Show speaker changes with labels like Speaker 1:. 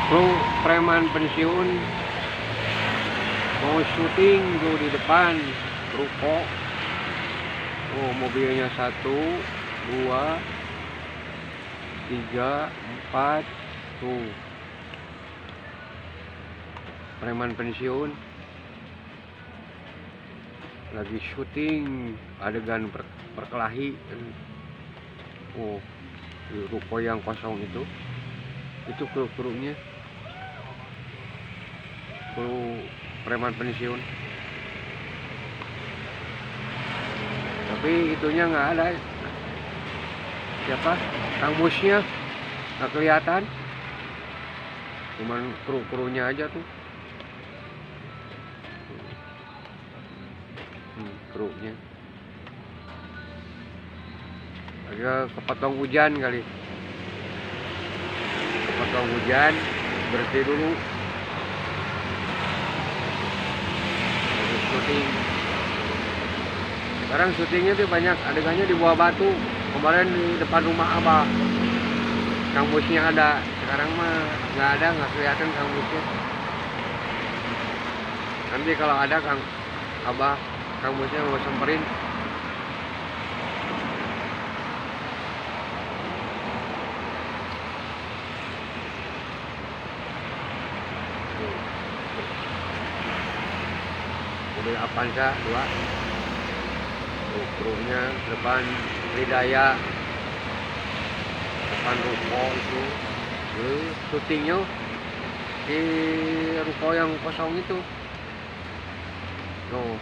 Speaker 1: Bro, preman pensiun mau syuting tuh di depan ruko. Oh, mobilnya 1, 2, 3, 4 tuh. Preman pensiun lagi syuting adegan perkelahi. Oh, di ruko yang kosong itu kru-krunya, kru preman pensiun. Tapi itunya nggak ada. Siapa? Kang Musnya nggak kelihatan. Cuman kru-krunya aja tuh. Krunya. Agak kepotong hujan kali. Kepotong hujan, berhenti dulu. Terus syuting. Sekarang syutingnya tuh banyak adegannya di bawah batu. Kemarin di depan rumah Abah, Kang Musnya ada. Sekarang mah nggak ada, nggak kelihatan Kang Musnya. Nanti kalau ada Kang Abah, Kang Musnya mau samperin. Mobil Avanza 2. Krunya depan Hidayah, depan ruko itu. Syutingnya di ruko yang kosong itu. Tuh.